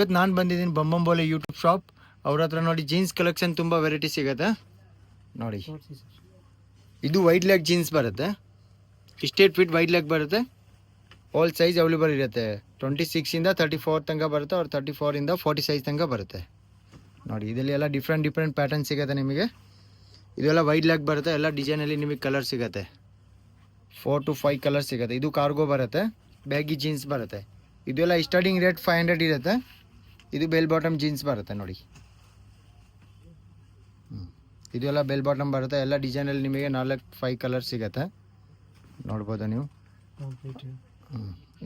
ಇವತ್ತು ನಾನು ಬಂದಿದ್ದೀನಿ ಬಂಬಂಬೋಲೆ ಯೂಟ್ಯೂಬ್ ಶಾಪ್. ಅವ್ರ ಹತ್ರ ನೋಡಿ ಜೀನ್ಸ್ ಕಲೆಕ್ಷನ್ ತುಂಬ ವೆರೈಟಿ ಸಿಗುತ್ತೆ ನೋಡಿ. ಇದು ವೈಟ್ ಲೆಗ್ ಜೀನ್ಸ್ ಬರುತ್ತೆ, ಸ್ಟ್ರೇಟ್ ಫಿಟ್ ವೈಟ್ ಲೆಗ್ ಬರುತ್ತೆ. ಆಲ್ ಸೈಜ್ ಅವೈಲೇಬಲ್ ಇರುತ್ತೆ. 26ಇಂದ 34 ತನಕ ಬರುತ್ತೆ, ಅವ್ರು 34ಇಂದ 40 ಸೈಜ್ ತನಕ ಬರುತ್ತೆ ನೋಡಿ. ಇದರಲ್ಲಿ ಎಲ್ಲ ಡಿಫ್ರೆಂಟ್ ಪ್ಯಾಟರ್ನ್ ಸಿಗುತ್ತೆ ನಿಮಗೆ. ಇದೆಲ್ಲ ವೈಟ್ ಲೆಗ್ ಬರುತ್ತೆ, ಎಲ್ಲ ಡಿಸೈನಲ್ಲಿ ನಿಮಗೆ ಕಲರ್ ಸಿಗುತ್ತೆ. 4 to 5 ಕಲರ್ ಸಿಗುತ್ತೆ. ಇದು ಕಾರ್ಗೋ ಬರುತ್ತೆ, ಬ್ಯಾಗಿ ಜೀನ್ಸ್ ಬರುತ್ತೆ. ಇದೆಲ್ಲ ಸ್ಟಾರ್ಟಿಂಗ್ ರೇಟ್ 500 ಇರುತ್ತೆ. ಇದು ಬೆಲ್ ಬಾಟಮ್ ಜೀನ್ಸ್ ಬರುತ್ತೆ ನೋಡಿ. ಇದೆಲ್ಲ ಬೆಲ್ ಬಾಟಮ್ ಬರುತ್ತೆ, ಎಲ್ಲ ಡಿಸೈನಲ್ಲಿ ನಿಮಗೆ 4-5 ಕಲರ್ ಸಿಗುತ್ತೆ ನೋಡ್ಬೋದು ನೀವು.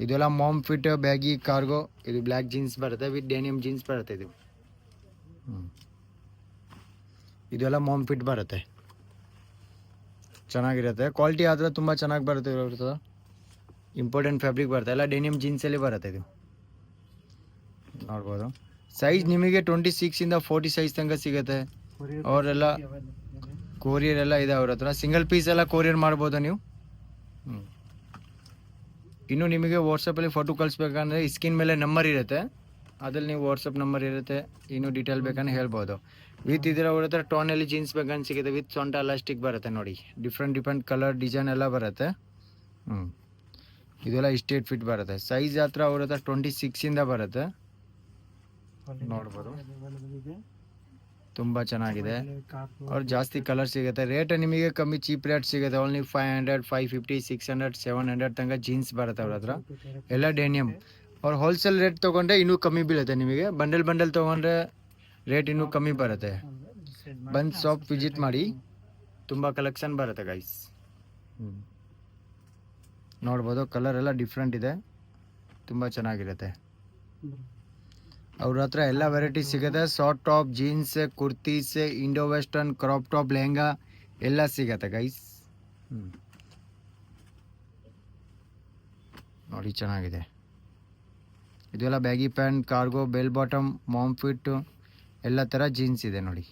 ಇದೆಲ್ಲ ಮಾಮ್ ಫಿಟ್ ಬ್ಯಾಗಿ ಕಾರ್ಗೋ. ಇದು ಬ್ಲ್ಯಾಕ್ ಜೀನ್ಸ್ ಬರುತ್ತೆ ವಿತ್ ಡೆನಿಮ್ ಜೀನ್ಸ್ ಬರುತ್ತೆ. ಇದೆಲ್ಲ ಮಾಮ್ ಫಿಟ್ ಬರುತ್ತೆ, ಚೆನ್ನಾಗಿರುತ್ತೆ. ಕ್ವಾಲಿಟಿ ಆದರೆ ತುಂಬ ಚೆನ್ನಾಗಿ ಬರುತ್ತೆ. ಇರುತ್ತೆ ಇಂಪಾರ್ಟೆಂಟ್ ಫ್ಯಾಬ್ರಿಕ್ ಬರುತ್ತೆ, ಎಲ್ಲ ಡೆನಿಮ್ ಜೀನ್ಸಲ್ಲಿ ಬರುತ್ತೆ. ಇದು ನೋಡ್ಬೋದು. ಸೈಜ್ ನಿಮಗೆ 26ಇಂದ 40 ಸೈಜ್ ತನಕ ಸಿಗುತ್ತೆ. ಅವರೆಲ್ಲ ಕೊರಿಯರ್ ಎಲ್ಲ ಇದೆ ಅವ್ರ ಹತ್ರ. ಸಿಂಗಲ್ ಪೀಸ್ ಎಲ್ಲ ಕೊರಿಯರ್ ಮಾಡ್ಬೋದು ನೀವು. ಇನ್ನು ನಿಮಗೆ ವಾಟ್ಸಪ್ಪಲ್ಲಿ ಫೋಟೋ ಕಳಿಸ್ಬೇಕಂದ್ರೆ ಸ್ಕ್ರೀನ್ ಮೇಲೆ ನಂಬರ್ ಇರುತ್ತೆ, ಅದ್ರಲ್ಲಿ ನೀವು ವಾಟ್ಸಪ್ ನಂಬರ್ ಇರುತ್ತೆ. ಇನ್ನೂ ಡೀಟೇಲ್ ಬೇಕಂದ್ರೆ ಹೇಳ್ಬೋದು. ವಿತ್ ಇದರ ಅವ್ರ ಹತ್ರ ಟೋನಲ್ಲಿ ಜೀನ್ಸ್ ಬೇಕಂತ ಸಿಗುತ್ತೆ, ವಿತ್ ಸೊಂಟ ಎಲಾಸ್ಟಿಕ್ ಬರುತ್ತೆ ನೋಡಿ. ಡಿಫ್ರೆಂಟ್ ಕಲರ್ ಡಿಸೈನ್ ಎಲ್ಲ ಬರುತ್ತೆ. ಇದೆಲ್ಲ ಸ್ಟ್ರೇಟ್ ಫಿಟ್ ಬರುತ್ತೆ. ಸೈಜ್ ಹತ್ರ ಅವ್ರ ಹತ್ರ 26ಇಂದ ಬರುತ್ತೆ ನೋಡ್ಬೋದು. ತುಂಬ ಚೆನ್ನಾಗಿದೆ. ಅವ್ರು ಜಾಸ್ತಿ ಕಲರ್ ಸಿಗುತ್ತೆ. ರೇಟ್ ನಿಮಗೆ ಕಮ್ಮಿ ಚೀಪ್ ರೇಟ್ ಸಿಗುತ್ತೆ. ಓನ್ಲಿ 500, 550, 600, 700 ತನಕ ಜೀನ್ಸ್ ಬರುತ್ತೆ ಅವ್ರ ಹತ್ರ, ಎಲ್ಲ ಡೆನಿಯಮ್. ಅವ್ರು ಹೋಲ್ಸೇಲ್ ರೇಟ್ ತೊಗೊಂಡ್ರೆ ಇನ್ನೂ ಕಮ್ಮಿ ಬೀಳುತ್ತೆ ನಿಮಗೆ. ಬಂಡಲ್ ತೊಗೊಂಡ್ರೆ ರೇಟ್ ಇನ್ನೂ ಕಮ್ಮಿ ಬರುತ್ತೆ. ಬಂದು ಶಾಪ್ ವಿಸಿಟ್ ಮಾಡಿ, ತುಂಬ ಕಲೆಕ್ಷನ್ ಬರುತ್ತೆ ಗೈಸ್. ನೋಡ್ಬೋದು, ಕಲರ್ ಎಲ್ಲ ಡಿಫ್ರೆಂಟ್ ಇದೆ, ತುಂಬ ಚೆನ್ನಾಗಿರುತ್ತೆ. ಅವ್ರ ಹತ್ರ ಎಲ್ಲ ವೆರೈಟಿ ಸಿಗುತ್ತೆ. Short top, jeans, kurtis, Indo western, crop top, lehenga ಎಲ್ಲ ಸಿಗುತ್ತೆ ಗೈಸ್. ನೋಡಿ ಚೆನ್ನಾಗಿದೆ. ಇದೆಲ್ಲ baggy pant, cargo, bell bottom, mom fit ಎಲ್ಲ ಥರ ಜೀನ್ಸ್ ಇದೆ ನೋಡಿ.